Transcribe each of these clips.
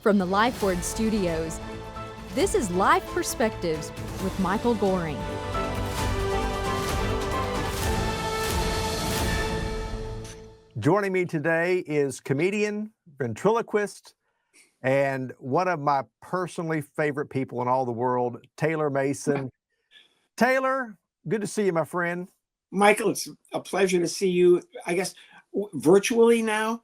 From the LifeWord Studios, this is Life Perspectives with Michael Goring. Joining me today is comedian, ventriloquist, and one of my personally favorite people in all the world, Taylor Mason. Taylor, good to see you, my friend. Michael, it's a pleasure to see you. I guess virtually now.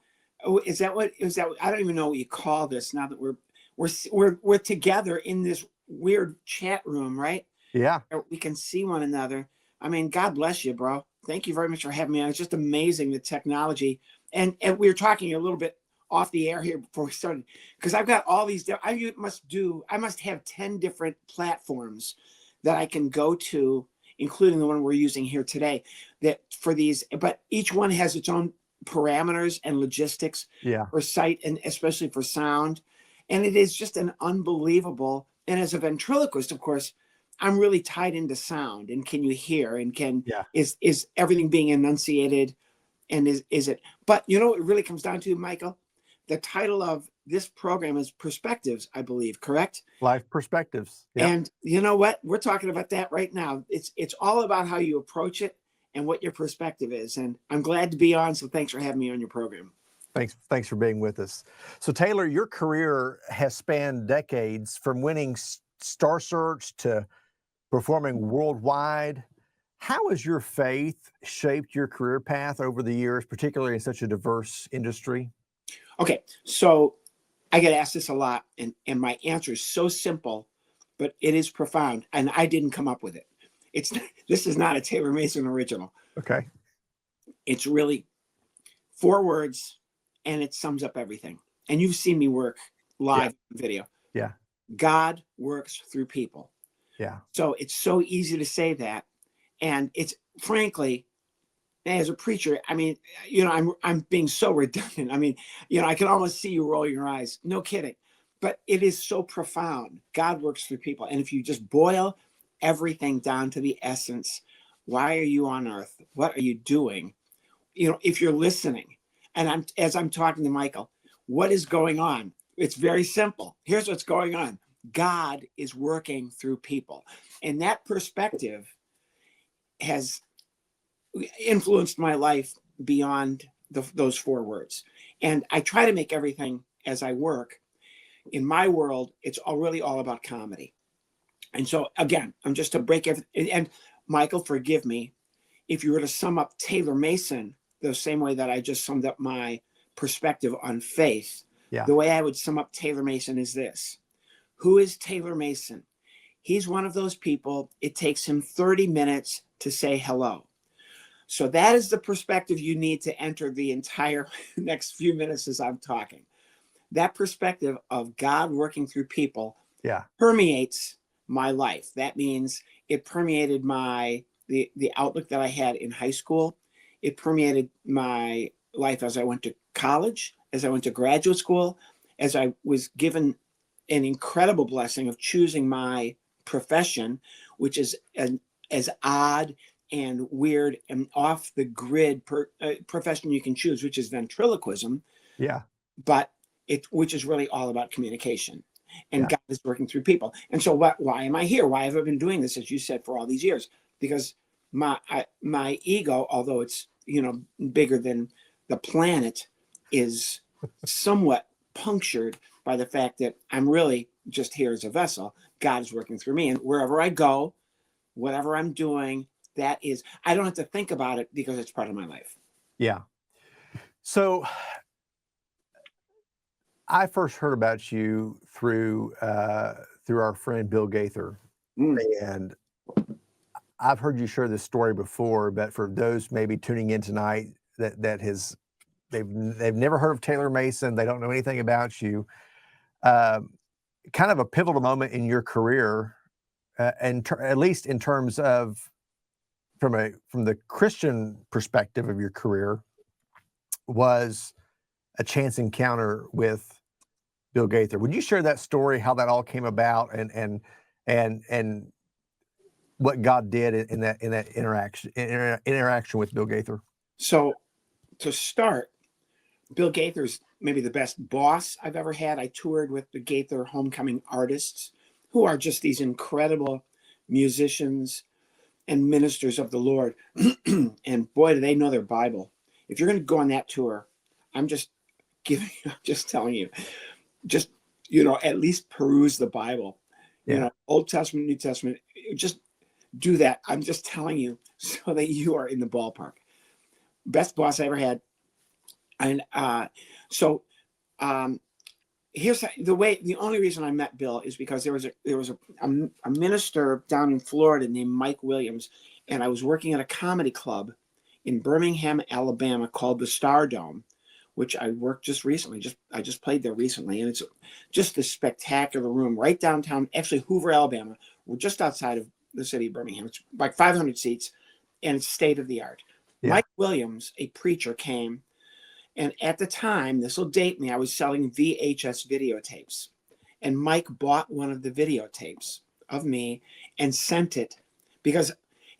Is that what? I don't even know what you call this now that we're together in this weird chat room, right? Yeah. We can see one another. I mean, God bless you, bro. Thank you very much for having me on. It's just amazing, the technology. And we were talking a little bit off the air here before we started, because I've got all these. I must have 10 different platforms that I can go to, including the one we're using here today, that for these, but each one has its own parameters and logistics for sight, and especially for sound. And it is just an unbelievable, and as a ventriloquist, of course, I'm really tied into sound, and can you hear, and is everything being enunciated, and is it, but you know what it really comes down to, Michael? The title of this program is Perspectives, I believe, correct? Life Perspectives. Yep. And you know what? We're talking about that right now. It's all about how you approach it and what your perspective is. And I'm glad to be on. So thanks for having me on your program. Thanks for being with us. So Taylor, your career has spanned decades, from winning Star Search to performing worldwide. How has your faith shaped your career path over the years, particularly in such a diverse industry? Okay, so I get asked this a lot, and my answer is so simple, but it is profound, and I didn't come up with it. This is not a Taylor Mason original. Okay. It's really 4 words, and it sums up everything. And you've seen me work live video. Yeah. God works through people. Yeah. So it's so easy to say that. And it's, frankly, as a preacher, I mean, you know, I'm being so redundant. I mean, you know, I can almost see you roll your eyes. No kidding. But it is so profound. God works through people. And if you just boil everything down to the essence, why are you on earth? What are you doing? You know, if you're listening, and as I'm talking to Michael, what is going on? It's very simple. Here's what's going on. God is working through people. And that perspective has influenced my life beyond those 4 words. And I try to make everything, as I work in my world, it's really all about comedy. And so again, I'm just to break everything. And Michael, forgive me if you were to sum up Taylor Mason the same way that I just summed up my perspective on faith. The way I would sum up Taylor Mason is this. Who is Taylor Mason? He's one of those people, it takes him 30 minutes to say hello. So that is the perspective you need to enter the entire next few minutes as I'm talking. That perspective of God working through people permeates my life. That means it permeated the outlook that I had in high school. It permeated my life as I went to college, as I went to graduate school, as I was given an incredible blessing of choosing my profession, which is as odd and weird and off the grid profession you can choose, which is ventriloquism. Yeah. But which is really all about communication, and God is working through people. And so why am I here? Why have I been doing this, as you said, for all these years? Because my ego, although it's, you know, bigger than the planet, is somewhat punctured by the fact that I'm really just here as a vessel. God is working through me, and wherever I go, whatever I'm doing, that is, I don't have to think about it because it's part of my life. Yeah. So I first heard about you through our friend Bill Gaither, and I've heard you share this story before, but for those maybe tuning in tonight they've never heard of Taylor Mason, they don't know anything about you. Kind of a pivotal moment in your career, and at least in terms of from the Christian perspective of your career, was a chance encounter with Bill Gaither. Would you share that story, how that all came about, and what God did in that interaction with Bill Gaither? So to start, Bill Gaither's maybe the best boss I've ever had. I toured with the Gaither Homecoming artists, who are just these incredible musicians and ministers of the Lord. And boy, do they know their Bible. If you're going to go on that tour, I'm just I'm just telling you, just, at least peruse the Bible, Yeah. Old Testament, New Testament, just do that. I'm just telling you so that you are in the ballpark. Best boss I ever had. And so here's the only reason I met Bill is because there was a minister down in Florida named Mike Williams, and I was working at a comedy club in Birmingham, Alabama called the Star Dome, which I worked just recently. I just played there recently, and it's just a spectacular room right downtown, actually Hoover, Alabama. We're just outside of the city of Birmingham. It's like 500 seats, and it's state of the art. Yeah. Mike Williams, a preacher, came. And at the time, this will date me, I was selling VHS videotapes. And Mike bought one of the videotapes of me and sent it because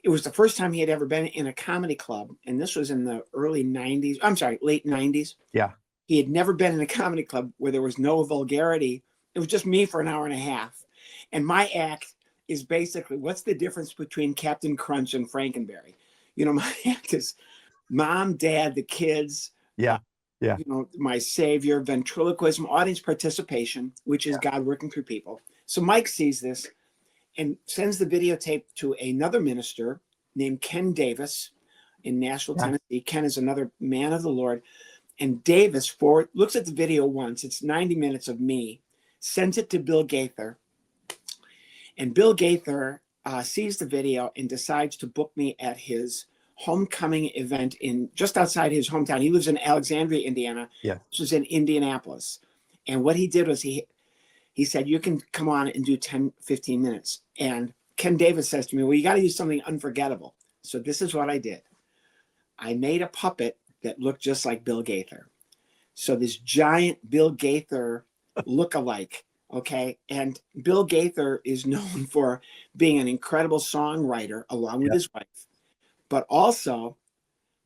it was the first time he had ever been in a comedy club. And this was in the early 90s. I'm sorry, late 90s. Yeah. He had never been in a comedy club where there was no vulgarity. It was just me for an hour and a half. And my act is basically, what's the difference between Captain Crunch and Frankenberry? My act is mom, dad, the kids. Yeah. Yeah. My savior, ventriloquism, audience participation, which is God working through people. So Mike sees this and sends the videotape to another minister named Ken Davis in Nashville, Tennessee. Ken is another man of the Lord. And Davis looks at the video once. It's 90 minutes of me, sends it to Bill Gaither. And Bill Gaither sees the video and decides to book me at his homecoming event in just outside his hometown. He lives in Alexandria, Indiana. Yeah. This was in Indianapolis. And what he did was he said, you can come on and do 10, 15 minutes. And Ken Davis says to me, well, you got to use something unforgettable. So this is what I did. I made a puppet that looked just like Bill Gaither. So this giant Bill Gaither look-alike. Okay. And Bill Gaither is known for being an incredible songwriter along with his wife. But also,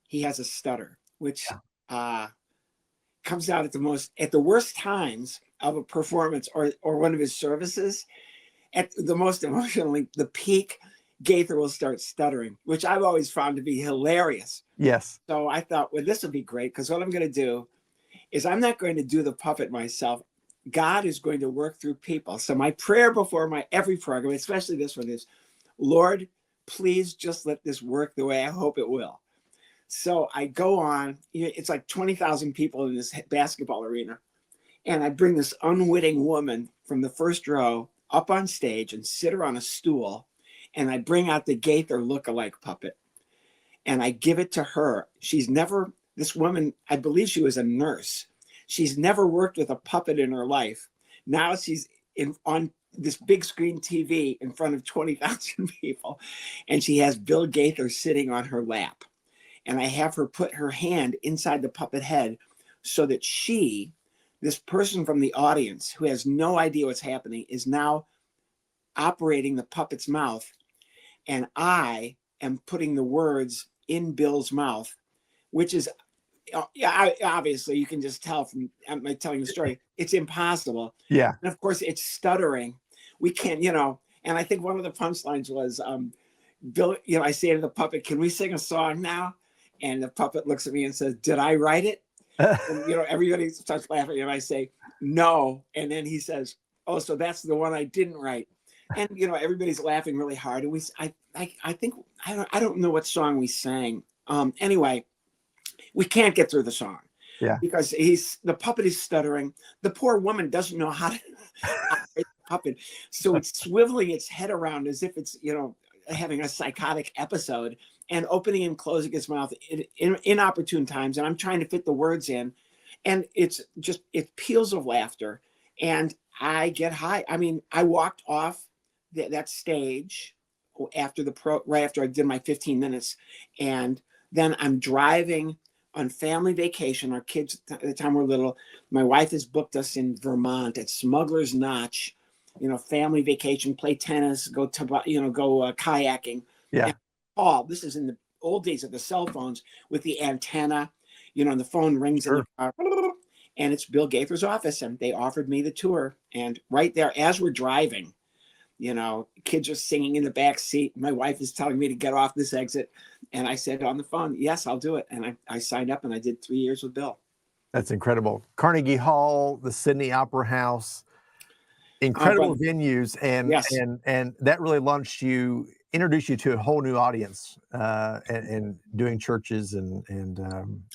he has a stutter, which comes out at the worst times of a performance or one of his services. At the most emotionally, the peak, Gaither will start stuttering, which I've always found to be hilarious. Yes. So I thought, well, this would be great, because what I'm going to do is I'm not going to do the puppet myself. God is going to work through people. So my prayer before every program, especially this one, is, Lord, please just let this work the way I hope it will. So I go on, it's like 20,000 people in this basketball arena. And I bring this unwitting woman from the first row up on stage and sit her on a stool. And I bring out the Gaither look-alike puppet. And I give it to her. This woman, I believe she was a nurse. She's never worked with a puppet in her life. Now she's on this big screen TV in front of 20,000 people. And she has Bill Gaither sitting on her lap. And I have her put her hand inside the puppet head so that this person from the audience who has no idea what's happening, is now operating the puppet's mouth. And I am putting the words in Bill's mouth, which is, obviously you can just tell from my telling the story, it's impossible. Yeah. And of course it's stuttering. We can't, and I think one of the punchlines was, Bill, I say to the puppet, can we sing a song now? And the puppet looks at me and says, did I write it? And, everybody starts laughing. And I say, no. And then he says, oh, so that's the one I didn't write. And, everybody's laughing really hard. And I think, I don't know what song we sang. Anyway, we can't get through the song. Yeah. Because the puppet is stuttering. The poor woman doesn't know how to operate the puppet. So it's swiveling its head around as if it's, having a psychotic episode, and opening and closing its mouth in inopportune times. And I'm trying to fit the words in, and it peals of laughter, and I get high. I mean, I walked off that stage right after I did my 15 minutes. And then I'm driving on family vacation. Our kids at the time were little. My wife has booked us in Vermont at Smuggler's Notch, family vacation, play tennis, go kayaking. Yeah. This is in the old days of the cell phones with the antenna. You know, the phone rings in Sure. the car, and it's Bill Gaither's office, and they offered me the tour. And right there, as we're driving, you know, kids are singing in the back seat. My wife is telling me to get off this exit. And I said on the phone, yes, I'll do it. And I signed up and I did 3 years with Bill. That's incredible. Carnegie Hall, the Sydney Opera House, incredible Brother, venues, and yes. that really introduced you to a whole new audience, and doing churches and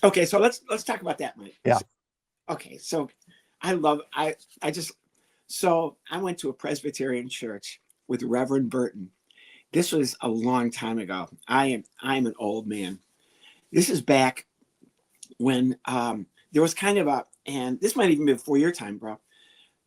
Okay, so let's talk about that, Mike. yeah. Okay, so I went to a Presbyterian church with Reverend Burton. This was a long time ago. I'm an old man. This is back when there was kind of and this might even be before your time, bro.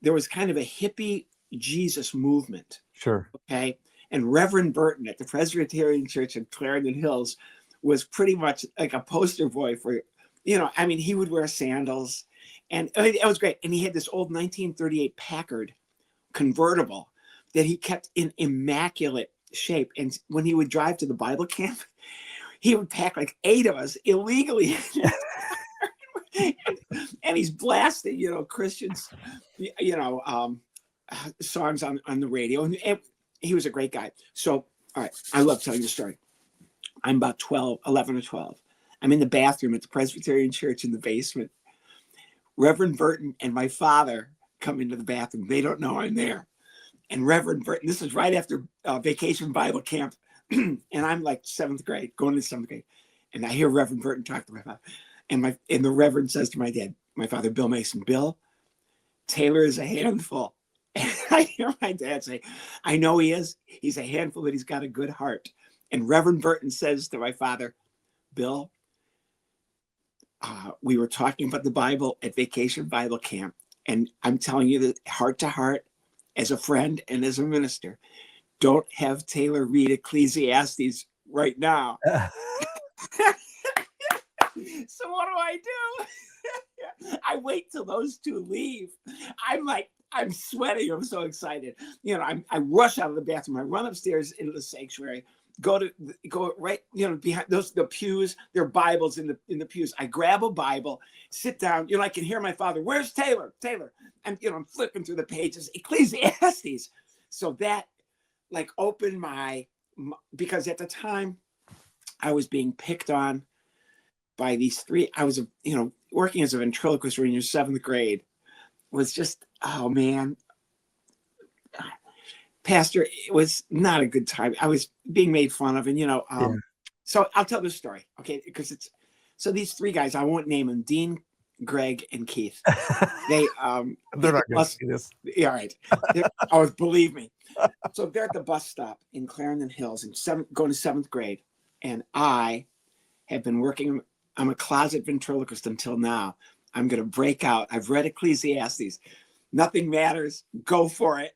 There was kind of a hippie Jesus movement. Sure. Okay. And Reverend Burton at the Presbyterian Church in Clarendon Hills was pretty much like a poster boy for, you know, I mean, he would wear sandals and it was great. And he had this old 1938 Packard convertible that he kept in immaculate shape. And when he would drive to the Bible camp, he would pack like 8 of us illegally. and he's blasting, you know, Christians, you know, songs on the radio. And he was a great guy. So, all right, I love telling the story. I'm about 11 or 12. I'm in the bathroom at the Presbyterian Church in the basement. Reverend Burton and my father come into the bathroom. They don't know I'm there. And Reverend Burton, this is right after Vacation Bible Camp. And I'm like 7th grade, going to 7th grade. And I hear Reverend Burton talk to my father. And the Reverend says to my dad, my father, Bill Mason, Bill, Taylor is a handful. And I hear my dad say, I know he is. He's a handful, but he's got a good heart. And Reverend Burton says to my father, Bill, we were talking about the Bible at Vacation Bible Camp. And I'm telling you that heart to heart, as a friend and as a minister, don't have Taylor read Ecclesiastes right now. So what do I do? I wait till those two leave. I'm sweating. I'm so excited. You know, I rush out of the bathroom. I run upstairs into the sanctuary, go right, you know, behind the pews. There are Bibles in the pews. I grab a Bible, sit down. You know, I can hear my father. Where's Taylor? Taylor. And, you know, I'm flipping through the pages. Ecclesiastes. So that like opened because at the time I was being picked on by these 3. I was, you know, working as a ventriloquist in your 7th grade was just, oh man, Pastor, it was not a good time. I was being made fun of, and you know, So I'll tell this story, okay? Because so these 3 guys, I won't name them, Dean, Greg, and Keith. They're not going to see this. Yeah, right. Oh, believe me. So they're at the bus stop in Clarendon Hills, going to 7th grade, and I have been working. I'm a closet ventriloquist until now. I'm going to break out. I've read Ecclesiastes. Nothing matters. Go for it.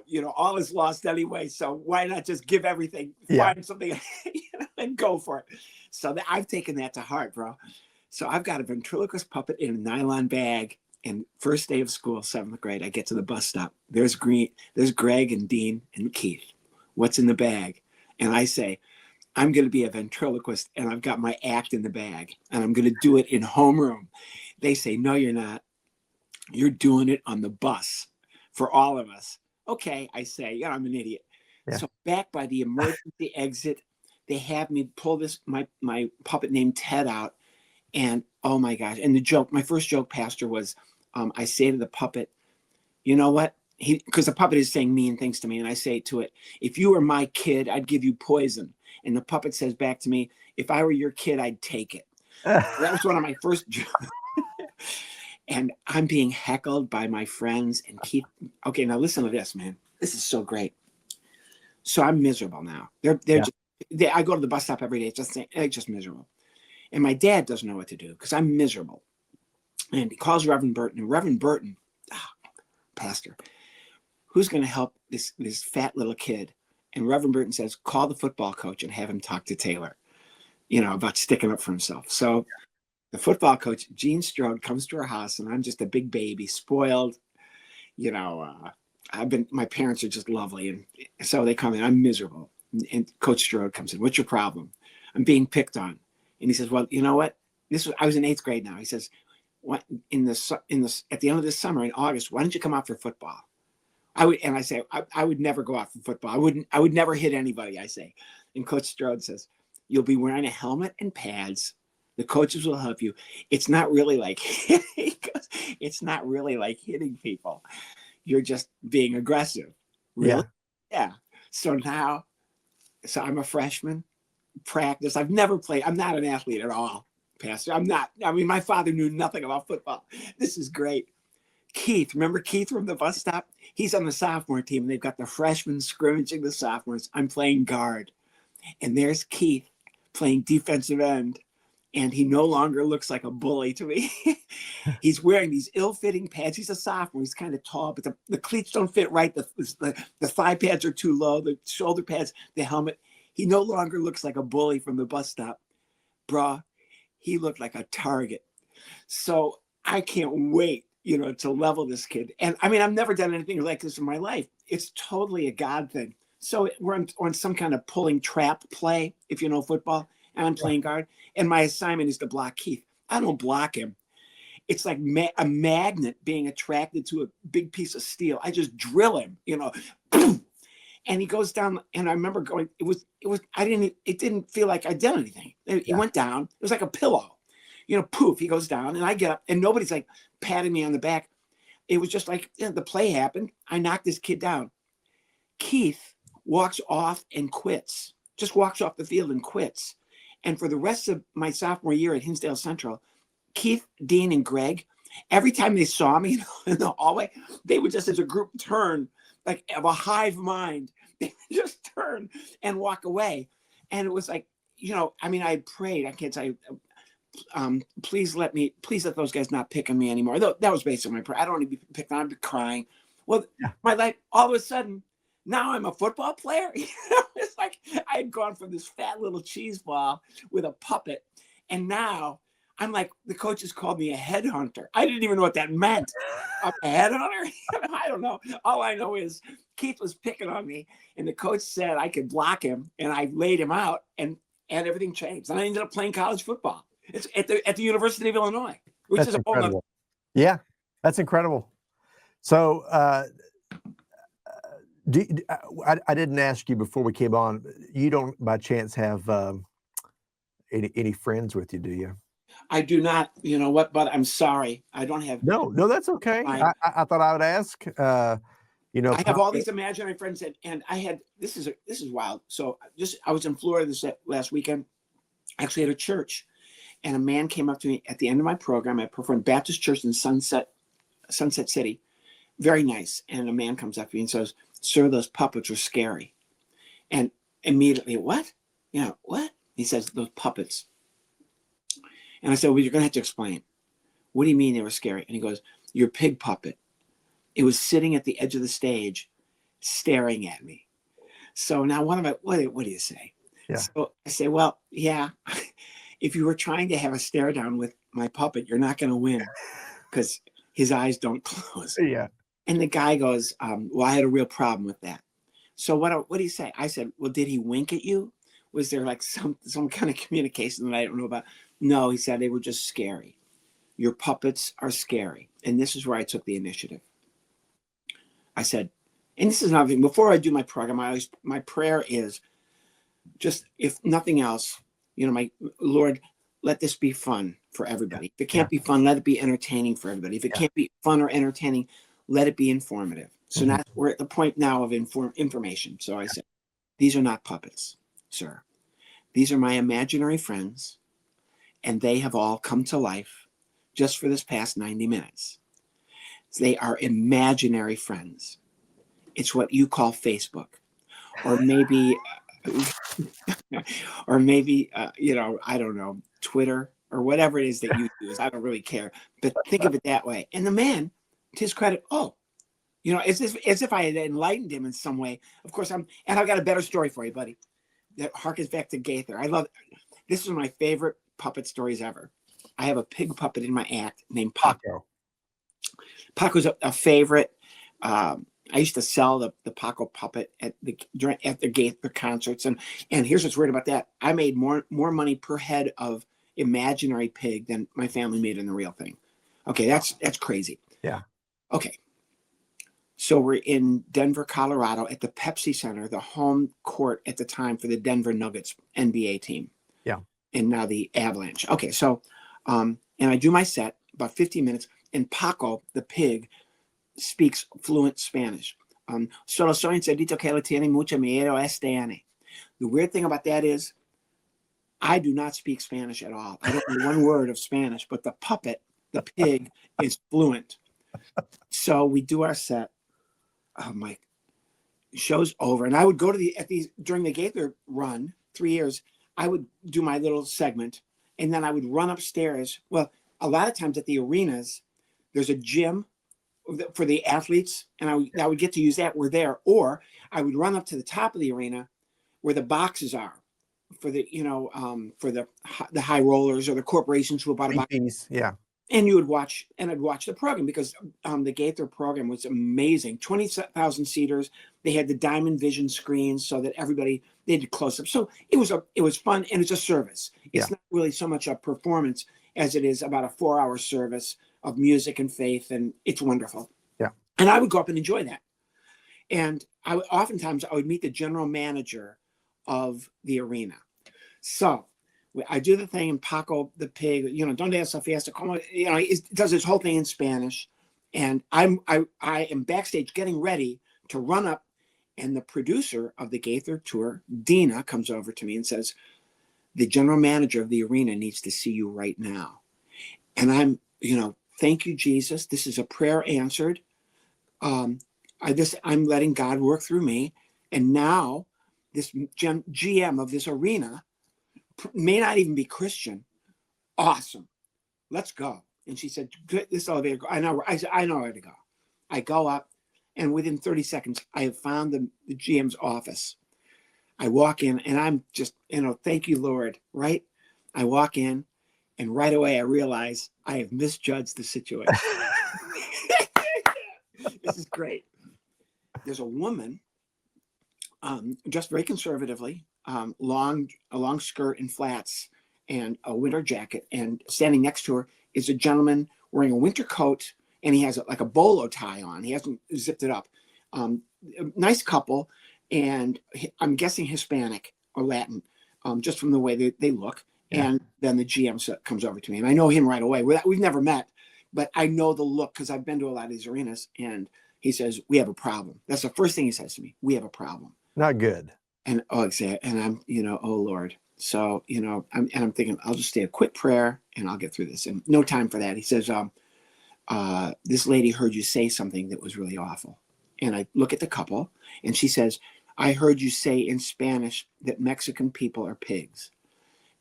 You know, all is lost anyway. So why not just give everything, find something, you know, and go for it. So I've taken that to heart, bro. So I've got a ventriloquist puppet in a nylon bag. And first day of school, 7th grade, I get to the bus stop. There's Greg and Dean and Keith. What's in the bag? And I say, I'm going to be a ventriloquist, and I've got my act in the bag, and I'm going to do it in homeroom. They say, no, you're not. You're doing it on the bus for all of us. Okay, I say, yeah, I'm an idiot. Yeah. So back by the emergency exit, they have me pull my puppet named Ted out, and oh my gosh. And my first joke, Pastor, was I say to the puppet, you know what? Because the puppet is saying mean things to me, and I say to it, if you were my kid, I'd give you poison. And the puppet says back to me, if I were your kid, I'd take it. That was one of my first jokes. And I'm being heckled by my friends and Keith. Okay, now listen to this, man. This is so great. So I'm miserable now. I go to the bus stop every day. It's just miserable. And my dad doesn't know what to do because I'm miserable. And he calls Reverend Burton. And Reverend Burton, Pastor, who's going to help this fat little kid? And Reverend Burton says, call the football coach and have him talk to Taylor, you know, about sticking up for himself. So the football coach, Gene Strode, comes to our house, and I'm just a big baby, spoiled. You know, my parents are just lovely. And so they come in, I'm miserable. And Coach Strode comes in, what's your problem? I'm being picked on. And he says, well, you know what? I was in 8th grade now. He says, what at the end of this summer in August, why don't you come out for football? I say, I would never go out for football. I would never hit anybody, I say. And Coach Strode says, you'll be wearing a helmet and pads. The coaches will help you. It's not really like it's not really like hitting people. You're just being aggressive. Really? Yeah. So I'm a freshman, practice. I've never played. I'm not an athlete at all, Pastor. I'm not. I mean, my father knew nothing about football. This is great. Keith, remember Keith from the bus stop? He's on the sophomore team. They've got the freshmen scrimmaging the sophomores. I'm playing guard. And there's Keith playing defensive end. And he no longer looks like a bully to me. He's wearing these ill-fitting pads. He's a sophomore. He's kind of tall, but the cleats don't fit right. The thigh pads are too low. The shoulder pads, the helmet. He no longer looks like a bully from the bus stop. Bruh, he looked like a target. So I can't wait, to level this kid. And I mean, I've never done anything like this in my life. It's totally a God thing. So we're on some kind of pulling trap play, if you know football, and I'm playing guard. And my assignment is to block Keith. I don't block him. It's like a magnet being attracted to a big piece of steel. I just drill him, boom. And he goes down. And I remember going, it didn't feel like I did anything. He went down. It was like a pillow, poof, he goes down and I get up and nobody's like patting me on the back. It was just like, the play happened. I knocked this kid down. Keith walks off and quits, just walks off the field and quits. And for the rest of my sophomore year at Hinsdale Central, Keith, Dean, and Greg, every time they saw me in the hallway, they would just, as a group, turn like of a hive mind. They would just turn and walk away. And it was like, I mean, I prayed. I can't say, please let those guys not pick on me anymore. That was basically my prayer. I don't want to be picked on. I'd be crying. Well, my life, all of a sudden, now I'm a football player. It's like I had gone from this fat little cheese ball with a puppet, and now I'm like, the coaches called me a headhunter. I didn't even know what that meant. I'm a headhunter? I don't know. All I know is Keith was picking on me, and the coach said I could block him, and I laid him out, and everything changed. And I ended up playing college football. It's at the University of Illinois, which is incredible. Yeah, that's incredible. So I didn't ask you before we came on. You don't, by chance, have any friends with you, do you? I do not. You know what? But I'm sorry, I don't have. No, that's okay. I thought I would ask. I have all these imaginary friends, and I had this is wild. So I was in Florida last weekend, actually at a church, and a man came up to me at the end of my program. I performed Baptist Church in Sunset City, very nice. And a man comes up to me and says, "Sir, those puppets are scary." And immediately, what? What? He says, "Those puppets." And I said, "Well, you're going to have to explain. What do you mean they were scary?" And he goes, "Your pig puppet. It was sitting at the edge of the stage, staring at me." So now, what do you say? Yeah. So I say, well, yeah. If you were trying to have a stare down with my puppet, you're not going to win because his eyes don't close. Yeah. And the guy goes, well, I had a real problem with that. So what do you say? I said, well, did he wink at you? Was there like some kind of communication that I don't know about? No, he said they were just scary. Your puppets are scary. And this is where I took the initiative. I said, and this is another thing, before I do my program, my prayer is just, if nothing else, my Lord, let this be fun for everybody. If it can't be fun, let it be entertaining for everybody. If it can't be fun or entertaining, let it be informative. So now we're at the point now of information. So I said, these are not puppets, sir. These are my imaginary friends, and they have all come to life just for this past 90 minutes. They are imaginary friends. It's what you call Facebook, or maybe, I don't know, Twitter, or whatever it is that you use. I don't really care, but think of it that way. And the man, to his credit, as if I had enlightened him in some way. Of course, and I've got a better story for you, buddy, that harkens back to Gaither. I love this. Is one of my favorite puppet stories ever. I have a pig puppet in my act named Paco. Paco's a favorite. I used to sell the Paco puppet at the Gaither concerts, and here's what's weird about that. I made more money per head of imaginary pig than my family made in the real thing. Okay, that's crazy. Yeah. Okay. So we're in Denver, Colorado at the Pepsi Center, the home court at the time for the Denver Nuggets NBA team. Yeah. And now the Avalanche. Okay, so and I do my set, about 15 minutes, and Paco, the pig, speaks fluent Spanish. Solo soy encerrito que le tiene mucho miedo este año. The weird thing about that is I do not speak Spanish at all. I don't know one word of Spanish, but the puppet, the pig, is fluent. So we do our set. Oh my, show's over. And I would go to during the Gaither run, 3 years, I would do my little segment and then I would run upstairs. Well, a lot of times at the arenas, there's a gym for the athletes and I would get to use that. We're there. Or I would run up to the top of the arena where the boxes are for the, for the high rollers or the corporations who bought a box. Yeah. And you would watch, and I'd watch the program because the Gaither program was amazing. 20,000 seaters. They had the Diamond Vision screens so that they did close up. So it was fun, and it's a service. It's not really so much a performance as it is about a 4-hour service of music and faith, and it's wonderful. Yeah. And I would go up and enjoy that. And oftentimes I would meet the general manager of the arena. So I do the thing, and Paco the pig, donde esa fiesta, como, he does his whole thing in Spanish, and I am backstage getting ready to run up, and the producer of the Gaither tour, Dina, comes over to me and says, "The general manager of the arena needs to see you right now." And I'm, thank you, Jesus. This is a prayer answered. I'm letting God work through me, and now this GM of this arena may not even be Christian. Awesome. Let's go. And she said, this elevator, I know where to go. I go up, and within 30 seconds, I have found the GM's office. I walk in, and I'm just, thank you, Lord, right? I walk in, and right away I realize I have misjudged the situation. This is great. There's a woman, dressed very conservatively, a long skirt and flats and a winter jacket, and standing next to her is a gentleman wearing a winter coat, and he has like a bolo tie on. He hasn't zipped it up. Nice couple, and I'm guessing Hispanic or Latin, just from the way they look. Yeah. And then the GM comes over to me, and I know him right away. We've never met, but I know the look because I've been to a lot of these arenas. And he says, "We have a problem." That's the first thing he says to me. "We have a problem." Not good. And I'm, oh Lord. So, I'm thinking I'll just say a quick prayer and I'll get through this. And no time for that. He says, "This lady heard you say something that was really awful." And I look at the couple, and she says, "I heard you say in Spanish that Mexican people are pigs."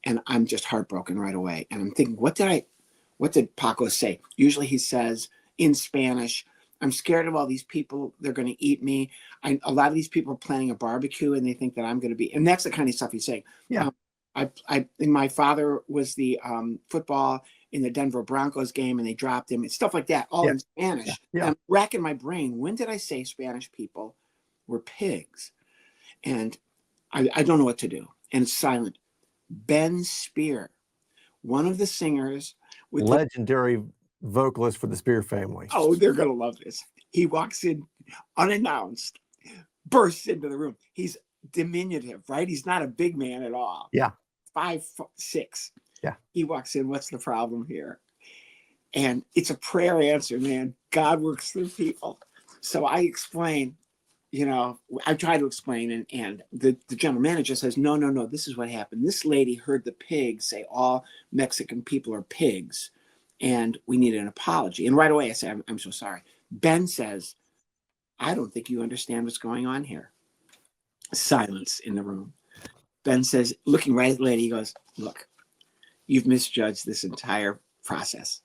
And I'm just heartbroken right away. And I'm thinking, what did Paco say? Usually he says in Spanish, "I'm scared of all these people. They're going to eat me. A lot of these people are planning a barbecue, and they think that I'm going to be," and that's the kind of stuff he's saying. Yeah. My father was the football in the Denver Broncos game, and they dropped him and stuff like that, all in Spanish. Yeah. Yeah. And I'm racking my brain. When did I say Spanish people were pigs? And I don't know what to do. And it's silent. Ben Spear, one of the singers with legendary vocalist for the Spear family. Oh, they're going to love this. He walks in unannounced, bursts into the room. He's diminutive, right? He's not a big man at all. Yeah. 5'6". Yeah. He walks in. "What's the problem here?" And it's a prayer answer, man. God works through people. So I explain, I try to explain, and the general manager says, no, this is what happened. This lady heard the pig say all Mexican people are pigs, and we need an apology. And right away I say, I'm so sorry. Ben says, "I don't think you understand what's going on here." Silence in the room. Ben says, looking right at the lady, he goes, "Look, you've misjudged this entire process.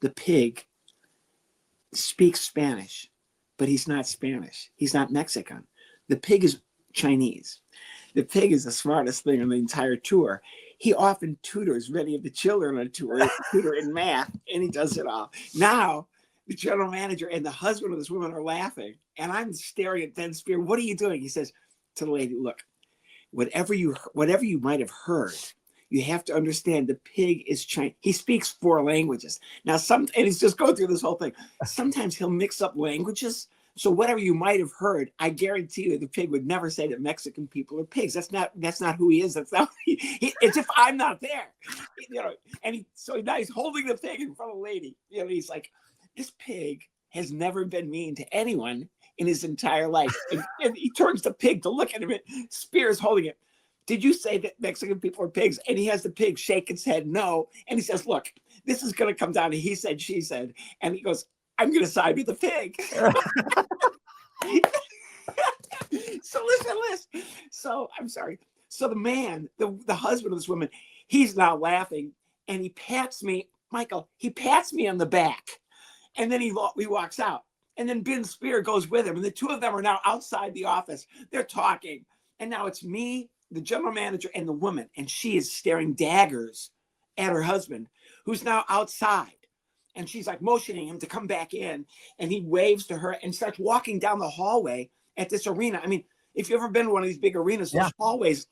The pig speaks Spanish, but he's not Spanish. He's not Mexican. The pig is Chinese. The pig is the smartest thing on the entire tour. He often tutors many of the children on a tour, tutor in math, and he does it all." Now, the general manager and the husband of this woman are laughing, and I'm staring at Ben Spear. "What are you doing?" He says to the lady, "Look, whatever you might have heard, You have to understand the pig is Chinese. He speaks 4 languages. Now, and he's just going through this whole thing. Sometimes he'll mix up languages. So whatever you might have heard, I guarantee you the pig would never say that Mexican people are pigs. That's not who he is. That's not it's if I'm not there. You know, and so now he's holding the pig in front of a lady. You know, he's like, this pig has never been mean to anyone in his entire life. And he turns the pig to look at him, and Spear's holding it. Did you say that Mexican people are pigs? And he has the pig shake his head no. And he says, look, this is going to come down to he said, she said. And he goes, I'm going to side with the pig. So listen. So I'm sorry. So the man, the husband of this woman, he's now laughing, and he pats me, Michael, he pats me on the back. And then he walks out. And then Ben Spear goes with him. And the 2 of them are now outside the office. They're talking. And now it's me, the general manager, and the woman. And she is staring daggers at her husband, who's now outside. And she's like motioning him to come back in. And he waves to her and starts walking down the hallway at this arena. I mean, if you've ever been to one of these big arenas, those hallways,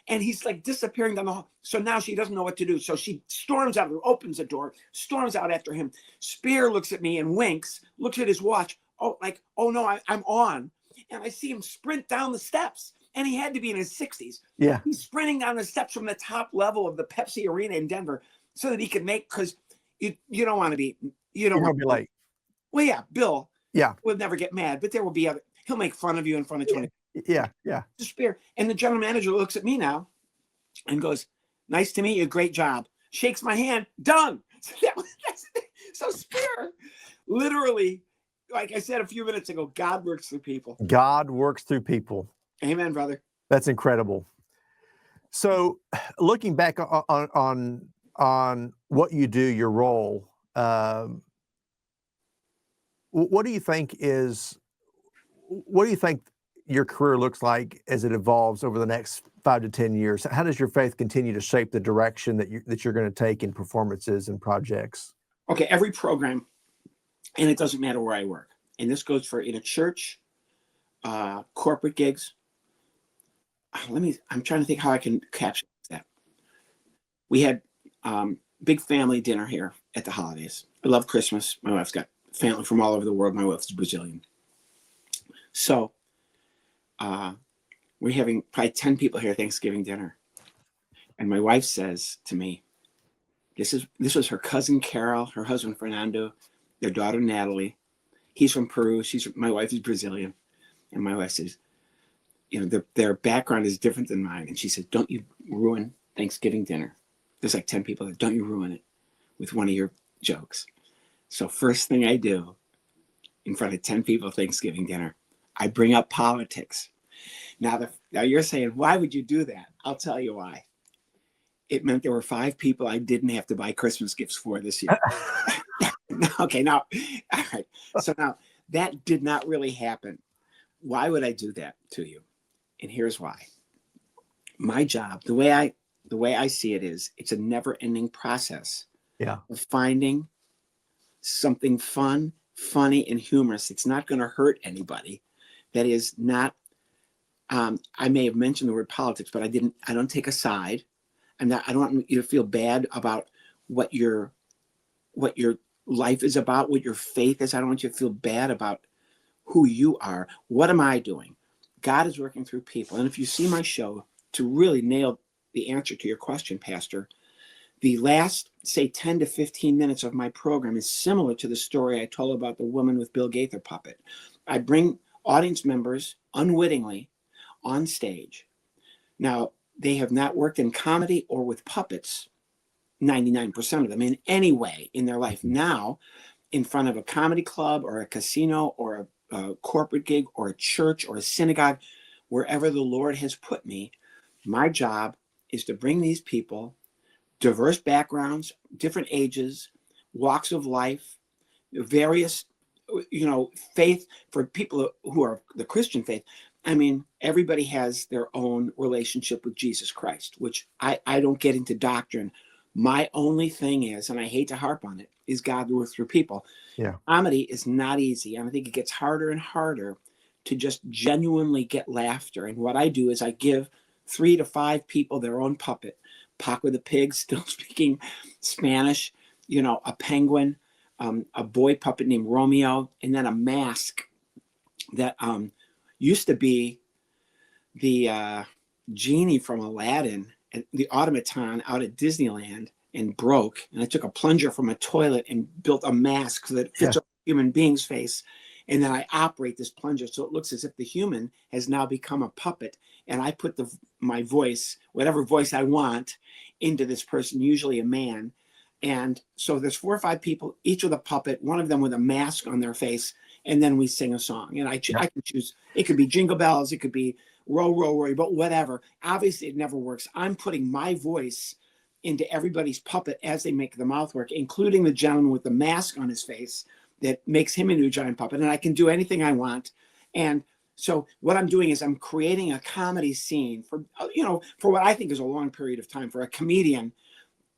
and he's like disappearing down the hall. So now she doesn't know what to do. So she storms out, opens the door, storms out after him. Spear looks at me and winks, looks at his watch. Oh, like, oh no, I'm on. And I see him sprint down the steps. And he had to be in his 60s. Yeah. He's sprinting down the steps from the top level of the Pepsi Arena in Denver so that he could make, because you don't want to be, you don't want to be late. Well, yeah, Bill Yeah. will never get mad, but there will be other, he'll make fun of you in front of 20. Yeah. Spear. And the general manager looks at me now and goes, nice to meet you, great job. Shakes my hand, done. So Spear, literally, like I said a few minutes ago, God works through people. God works through people. Amen, brother. That's incredible. So looking back on what you do, your role, what do you think your career looks like as it evolves over the next 5 to 10 years? How does your faith continue to shape the direction that you're going to take in performances and projects? Okay, every program, and it doesn't matter where I work, and this goes for in a church, corporate gigs. I'm trying to think how I can capture that. We had big family dinner here at the holidays. I love Christmas. My wife's got family from all over the world. My wife's Brazilian. So we're having probably 10 people here Thanksgiving dinner. And my wife says to me, this was her cousin Carol, her husband Fernando, their daughter Natalie. He's from Peru. My wife is Brazilian. And my wife says, you know, their background is different than mine. And she said, don't you ruin Thanksgiving dinner. There's like 10 people there. Don't you ruin it with one of your jokes. So first thing I do in front of 10 people Thanksgiving dinner, I bring up politics. Now you're saying, why would you do that? I'll tell you why. It meant there were 5 people I didn't have to buy Christmas gifts for this year. Okay, now, all right. So now that did not really happen. Why would I do that to you? And here's why. My job, the way I see it is, it's a never-ending process of finding something fun, funny, and humorous. It's not going to hurt anybody. That is not. I may have mentioned the word politics, but I don't take a side. I don't want you to feel bad about what your life is about, what your faith is. I don't want you to feel bad about who you are. What am I doing? God is working through people. And if you see my show, to really nail the answer to your question, Pastor, the last, say, 10 to 15 minutes of my program is similar to the story I told about the woman with Bill Gaither puppet. I bring audience members unwittingly on stage. Now, they have not worked in comedy or with puppets, 99% of them, in any way in their life. Now, in front of a comedy club or a casino or a corporate gig or a church or a synagogue, wherever the Lord has put me, my job is to bring these people, diverse backgrounds, different ages, walks of life, various, faith. For people who are the Christian faith, I mean, everybody has their own relationship with Jesus Christ, which I don't get into doctrine. My only thing is, and I hate to harp on it, is God works through people. Yeah. Comedy is not easy. And I think it gets harder and harder to just genuinely get laughter. And what I do is I give 3 to 5 people their own puppet. Paco the pig, still speaking Spanish, you know, a penguin, a boy puppet named Romeo, and then a mask that used to be the genie from Aladdin at the automaton out at Disneyland and broke. And I took a plunger from a toilet and built a mask that fits a human being's face. And then I operate this plunger so it looks as if the human has now become a puppet. And I put my voice, whatever voice I want, into this person, usually a man. And so there's 4 or 5 people, each with a puppet, one of them with a mask on their face. And then we sing a song. And I can choose, it could be Jingle Bells, it could be Row, Row, Row, but whatever. Obviously, it never works. I'm putting my voice into everybody's puppet as they make the mouth work, including the gentleman with the mask on his face that makes him into a giant puppet. And I can do anything I want. And so what I'm doing is I'm creating a comedy scene for, you know, for what I think is a long period of time for a comedian.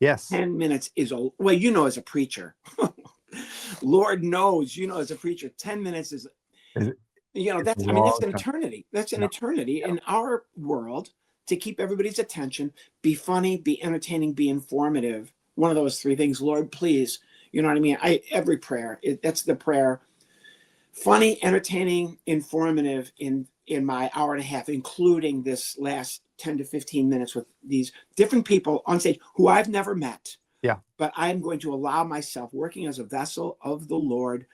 Yes. 10 minutes is well, you know, as a preacher, Lord knows, you know, as a preacher, 10 minutes is you know, that's, I mean, that's an eternity. That's an eternity in our world to keep everybody's attention, be funny, be entertaining, be informative. One of those 3 things, Lord, please, you know what I mean? Every prayer, that's the prayer. Funny, entertaining, informative in my hour and a half, including this last 10 to 15 minutes with these different people on stage who I've never met. Yeah. But I'm going to allow myself, working as a vessel of the Lord,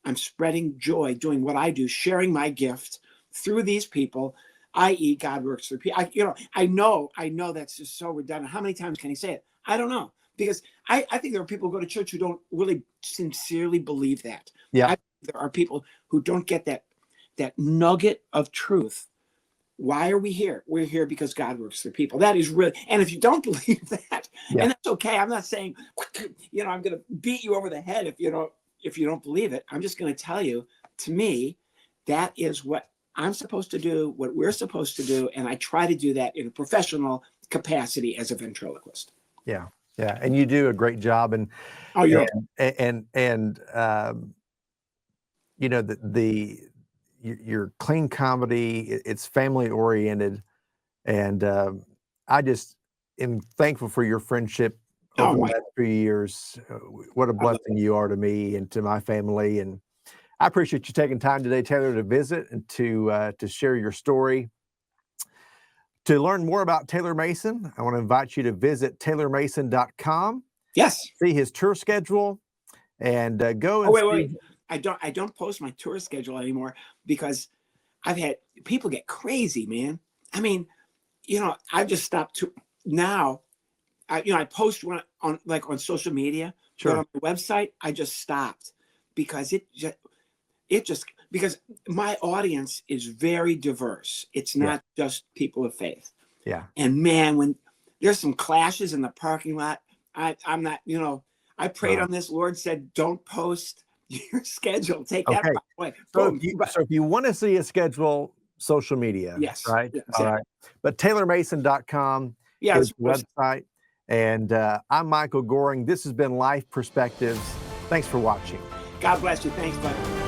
I'm spreading joy, doing what I do, sharing my gift through these people, i.e. God works through people. I know that's just so redundant. How many times can he say it? I don't know. Because I think there are people who go to church who don't really sincerely believe that. Yeah. There are people who don't get that nugget of truth. Why are we here? We're here because God works through people. That is really, and if you don't believe that, and that's okay. I'm not saying, you know, I'm going to beat you over the head if you don't believe it. I'm just going to tell you, to me, that is what I'm supposed to do, what we're supposed to do. And I try to do that in a professional capacity as a ventriloquist. Yeah. Yeah. And you do a great job. And, you know, your clean comedy, it's family oriented. And I just am thankful for your friendship over the last few years. What a blessing you are to me and to my family. And I appreciate you taking time today, Taylor, to visit and to share your story. To learn more about Taylor Mason, I want to invite you to visit taylormason.com. Yes. See his tour schedule and go. Wait. I don't post my tour schedule anymore because I've had people get crazy, man. I mean, you know, I've just stopped now. I post one on social media, but on the website, I just stopped because because my audience is very diverse. It's not just people of faith. Yeah. And man, when there's some clashes in the parking lot, I'm not, you know, I prayed on this. Lord said, don't post your schedule. Take that away. So if you want to see a schedule, social media. Yes. Right. Yeah, exactly. All right. But taylormason.com is the website. And I'm Michael Goring. This has been Life Perspectives. Thanks for watching. God bless you. Thanks, buddy.